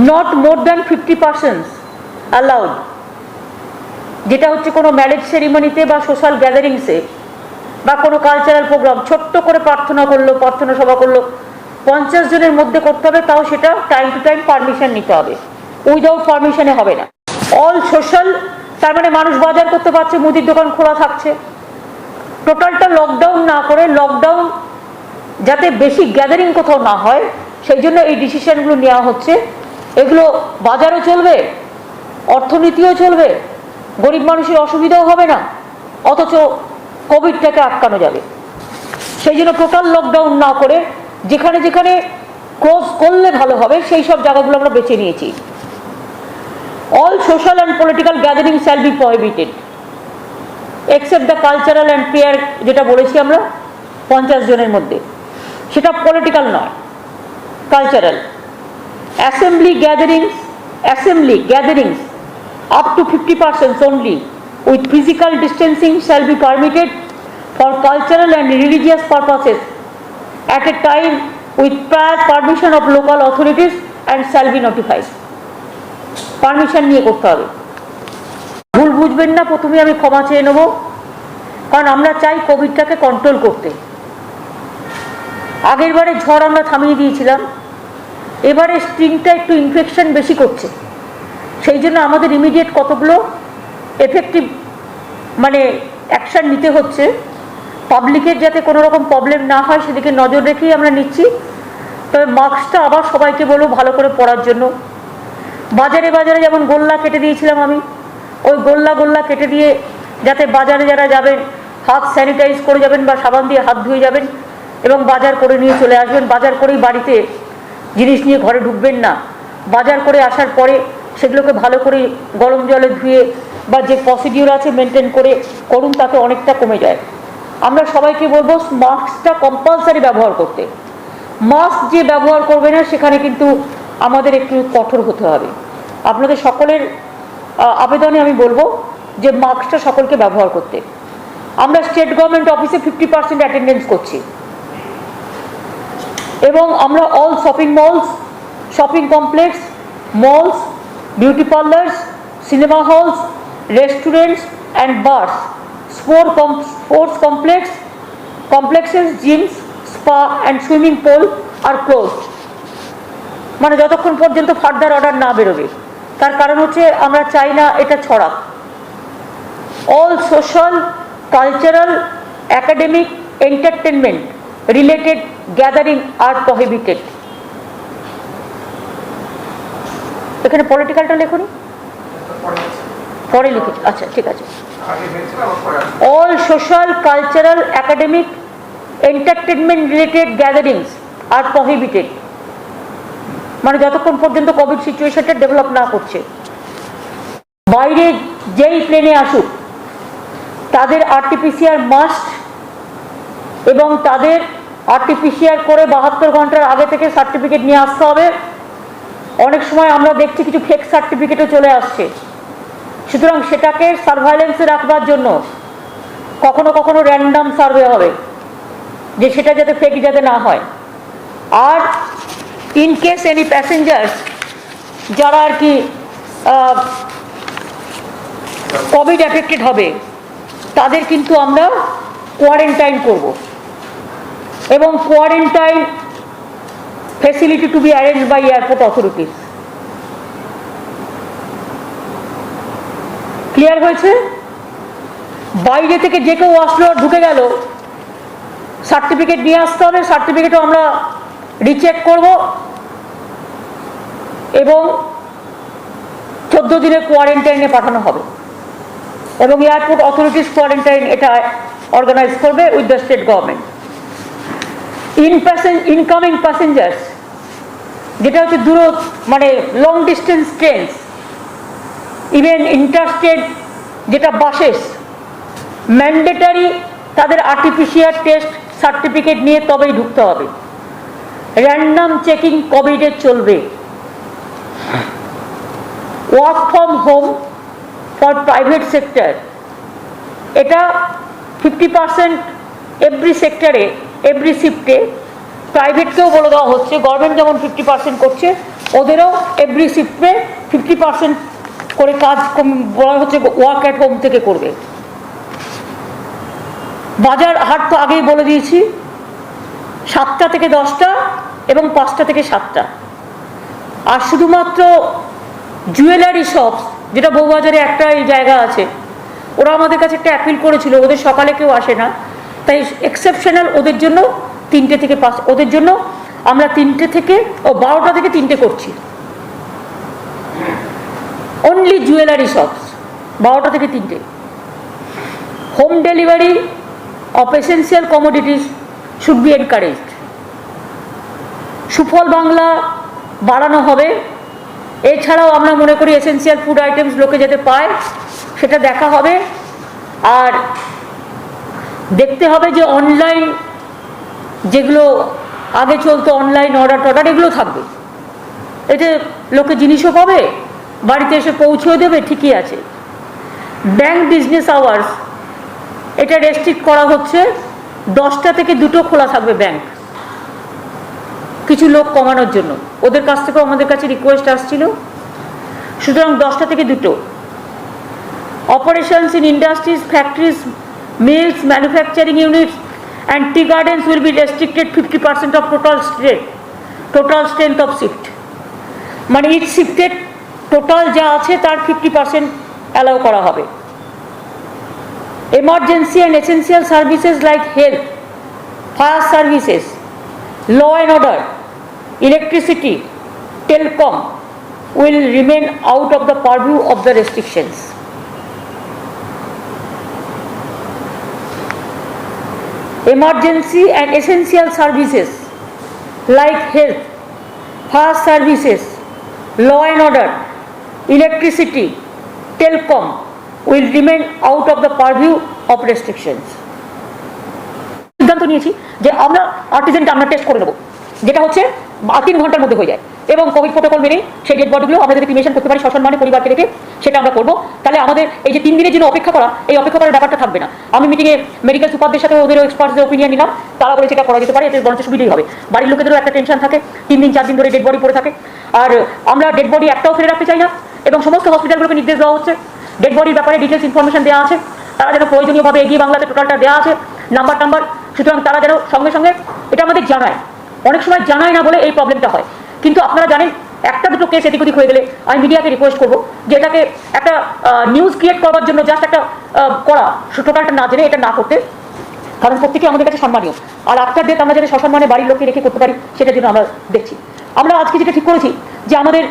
Not more than 50% allowed, যেটা হচ্ছে কোনো ম্যারেজ সেরিমনিতে বা সোশ্যাল গ্যাদারিংসে বা কোনো কালচারাল প্রোগ্রাম, ছোট্ট করে প্রার্থনা করলো, প্রার্থনা সভা করলো, 50 জনের মধ্যে করতে হবে, তাও সেটা টাইম টু টাইম পারমিশন নিতে হবে, উইদাউট পারমিশনে হবে না। অল সোশ্যাল, তার মানে মানুষ বাজার করতে পারছে, মুদির দোকান খোলা থাকছে, টোটালটা লকডাউন না করে, লকডাউন যাতে বেশি গ্যাদারিং কোথাও না হয় সেই জন্য এই ডিসিশনগুলো নেওয়া হচ্ছে। এগুলো বাজারও চলবে, অর্থনীতিও চলবে, গরিব মানুষের অসুবিধাও হবে না, অথচ কোভিডটাকে আটকানো যাবে। সেই জন্য টোটাল লকডাউন না করে যেখানে যেখানে ক্লোজ করলে ভালো হবে সেই সব জায়গাগুলো আমরা বেছে নিয়েছি। All social and political gathering shall be prohibited except the cultural and prayer, যেটা বলেছি আমরা 50 জনের মধ্যে, সেটা পলিটিক্যাল নয়, cultural. Assembly gatherings up to 50% only with physical distancing shall be permitted for cultural and religious purposes at a time with prior permission of local authorities and shall be notified. Permission নিয়ে করতে হবে। ভুল বুঝবেন না, প্রথমে আমি ক্ষমা চেয়ে নেব, কারণ আমরা চাই কোভিডটাকে কন্ট্রোল করতে। আগের বারে ঝড় আমরা থামিয়ে দিয়েছিলাম, এবারে স্ট্রিংটা একটু ইনফেকশন বেশি করছে, সেই জন্য আমাদের ইমিডিয়েট কতগুলো এফেক্টিভ মানে অ্যাকশান নিতে হচ্ছে। পাবলিকের যাতে কোনো রকম প্রবলেম না হয় সেদিকে নজর রেখেই আমরা নিচ্ছি। তবে মাস্কটা আবার সবাইকে বলবো ভালো করে পরার জন্য। বাজারে বাজারে যেমন গোল্লা কেটে দিয়েছিলাম আমি, ওই গোল্লা কেটে দিয়ে যাতে বাজারে যারা যাবেন হাত স্যানিটাইজ করে যাবেন বা সাবান দিয়ে হাত ধুয়ে যাবেন এবং বাজার করে নিয়ে চলে আসবেন। বাজার করেই বাড়িতে জিনিস নিয়ে ঘরে ঢুকবেন না, বাজার করে আসার পরে সেগুলোকে ভালো করে গরম জলে ধুয়ে বা যে প্রসিডিউর আছে মেনটেন করে করুন, তাতে অনেকটা কমে যায়। আমরা সবাইকে বলবো মাস্কটা কম্পালসারি ব্যবহার করতে। মাস্ক যে ব্যবহার করবে না সেখানে কিন্তু আমাদের একটু কঠোর হতে হবে। আপনাদের সকলের আবেদনে আমি বলবো যে মাস্কটা সকলকে ব্যবহার করতে। আমরা স্টেট গভর্নমেন্ট অফিসে 50% অ্যাটেন্ডেন্স করছি এবং আমরা all shopping malls, shopping complex, malls, beauty parlours, cinema halls, restaurants and bars, sports complexes, gyms, spa and swimming pool are closed। মানে যতক্ষণ পর্যন্ত ফার্দার অর্ডার না বেরোবে। তার কারণ হচ্ছে আমরা চাই না এটা ছড়াক। All social, cultural, academic, entertainment related gathering are prohibited. এখানে পলিটিক্যালটা লেখুনি, পরে লিখেছি, আচ্ছা ঠিক আছে। All social, cultural, academic, entertainment related gatherings are prohibited, মানে যতক্ষণ পর্যন্ত কোভিড সিচুয়েশনটা ডেভেলপ না করছে। বাইরে যেই প্লেনে আসুক তাদের আরটিপিসিআর মাস্ট এবং তাদের আরটিপিসিআর করে 72 ঘন্টার আগে থেকে সার্টিফিকেট নিয়ে আসতে হবে। অনেক সময় আমরা দেখছি কিছু ফেক সার্টিফিকেটও চলে আসছে, সুতরাং সেটাকে সার্ভাইলেন্সে রাখবার জন্য কখনো কখনো র্যান্ডাম সার্ভে হবে, যে সেটা যাতে ফেক যাতে না হয়। আর ইন কেস এনি প্যাসেঞ্জার্স যারা আর কি কোভিড অ্যাফেক্টেড হবে তাদের কিন্তু আমরা কোয়ারেন্টাইন করব এবং quarantine facility to be arrange by airport authorities. Clear হয়েছে? বাইরে থেকে যে কেউ আসলো ঢুকে গেল, সার্টিফিকেট নিয়ে আসতে হবে, সার্টিফিকেটও আমরা রিচেক করব এবং 14 দিনের কোয়ারেন্টাইনে পাঠানো হবে এবং এয়ারপোর্ট অথরিটিস কোয়ারেন্টাইন এটা অর্গানাইজ করবে with the state government. Incoming passengers, যেটা হচ্ছে মানে long distance trains, even interstate যেটা বাসেস, ম্যান্ডেটারি তাদের আরটিপিসিআর টেস্ট সার্টিফিকেট নিয়ে তবেই ঢুকতে হবে। র্যান্ডাম চেকিং কোভিডে চলবে। Work from home for private sector, এটা 50% এভরি সেক্টরে, এভরি শিফটে। প্রাইভেটকেও বলে দেওয়া হচ্ছে, গভর্নমেন্ট যেমন 50% করছে ওদেরও এভরি শিফটে 50% করে কাজ বলা হচ্ছে ওয়ার্ক অ্যাট হোম থেকে করবে। বাজার হাট তো আগেই বলে দিয়েছি 7টা থেকে 10টা এবং 5টা থেকে 7টা। আর শুধুমাত্র জুয়েলারি শপস, যেটা বউবাজারে একটা এই জায়গা আছে, ওরা আমাদের কাছে একটা অ্যাপিল করেছিল, ওদের সকালে কেউ আসে না, তাই এক্সেপশনাল ওদের জন্য 3টে থেকে 5, ওদের জন্য আমরা 3টে থেকে 12টা থেকে 3টে করছি। অনলি জুয়েলারি শপস 12টা থেকে 3টে। Home delivery of essential commodities should be encouraged. সুফল বাংলা বাড়ানো হবে। এছাড়াও আমরা মনে করি এসেন্সিয়াল ফুড আইটেমস লোকে যাতে পায় সেটা দেখা হবে। আর দেখতে হবে যে অনলাইন যেগুলো আগে চলতো, অনলাইন অর্ডার টর্ডার, এগুলো থাকবে। এতে লোকে জিনিসও পাবে, বাড়িতে এসে পৌঁছেও দেবে, ঠিকই আছে। ব্যাংক বিজনেস আওয়ার্স এটা রেস্ট্রিক্ট করা হচ্ছে, 10টা থেকে 2টো খোলা থাকবে ব্যাংক, কিছু লোক কমানোর জন্য। ওদের কাছ থেকেও আমাদের কাছে রিকোয়েস্ট আসছিল, সুতরাং 10টা থেকে 2টো। Operations in industries, factories, mills, manufacturing units and tea gardens will be restricted 50% of total strength of shift. মানে ইচ শিফটের টোটাল যা আছে তার 50% অ্যালাউ করা হবে। Emergency and essential services like health, fire services, law and order, electricity, telecom will remain out of the purview of the restrictions. Emergency and essential services like health, fire services, law and order, electricity, telecom will remain out of the purview of restrictions. সিদ্ধান্ত নিয়েছি যে আমরা আর্টিজেনটা আমরা test করে নেবো, যেটা হচ্ছে 3 ঘন্টার মধ্যে হয়ে যায়, এবং কোভিড প্রোটোকল মেনে সেই ডেড বডিগুলো আমরা যদি ক্রিমেশন করতে পারি সসম্মানে পরিবারকে রেখে, সেটা আমরা করবো। তাহলে আমাদের এই যে 3 দিনের জন্য অপেক্ষা করা, এই অপেক্ষা করার ব্যাপারটা থাকবে না। আমি মিটিংয়ে মেডিকেল সুপারদের সাথে ওদের এক্সপার্টদের ওপিনিয়ন নিলাম, তারা বলে সেটা করা যেতে পারে, এতে বরঞ্চ সুবিধাই হবে। বাড়ির লোকেদেরও একটা টেনশন থাকে, 3 দিন 4 দিন ধরে ডেড বডি পড়ে থাকে। আর আমরা ডেড বডি একটাও ফেলে রাখতে চাই না, এবং সমস্ত হসপিটালগুলোকে নির্দেশ দেওয়া হচ্ছে, ডেড বডির ব্যাপারে ডিটেলস ইনফরমেশন দেওয়া আছে, তারা যেন প্রয়োজনীয়ভাবে এগিয়ে বাংলাতে টোটালটা দেওয়া আছে, নাম্বার টাম্বার, সুতরাং তারা যেন সঙ্গে সঙ্গে এটা আমাদের জানায়। অনেক সময় জানায় না বলে এই প্রবলেমটা হয়। কিন্তু আপনারা জানেন, একটা দুটো কেস এদিক ওদিক হয়ে গেলে আমি মিডিয়াকে রিকোয়েস্ট করবো যে এটাকে একটা নিউজ ক্রিয়েট করবার জন্য জাস্ট একটা করা, টোটালটা না জেনে এটা না করতে, কারণ প্রত্যেকে আমাদের কাছে সম্মানীয়। আর আফটার ডেথ আমরা যেন সসম্মানে বাড়ির লোককে রেখে করতে পারি, সেটার জন্য আমরা দেখছি। আমরা আজকে যেটা ঠিক করেছি যে আমাদের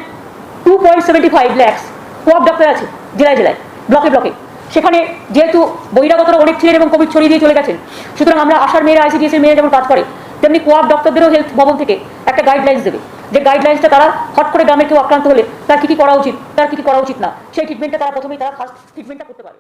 2.75 lakhs কোয়াপ ডাক্তার আছে জেলায় জেলায়, ব্লকে ব্লকে। সেখানে যেহেতু বহিরাগতরা অনেক ছিলেন এবং কোভিড ছড়িয়ে দিয়ে চলে গেছেন, সুতরাং আমরা আশার মেয়েরা, আইসিডিএস এর মেয়েরা যেমন কাজ করে, তেমনি কোয়াপ ডক্টরদেরও হেলথ ভবন থেকে একটা গাইডলাইন্স দেবে, যে গাইডলাইন্সটা তারা হট করে গ্রামের কেউ আক্রান্ত হলে তার কী কী করা উচিত, তার কী করা উচিত না, সেই ট্রিটমেন্টটা তারা প্রথমেই তারা ফার্স্ট ট্রিটমেন্টটা করতে পারে।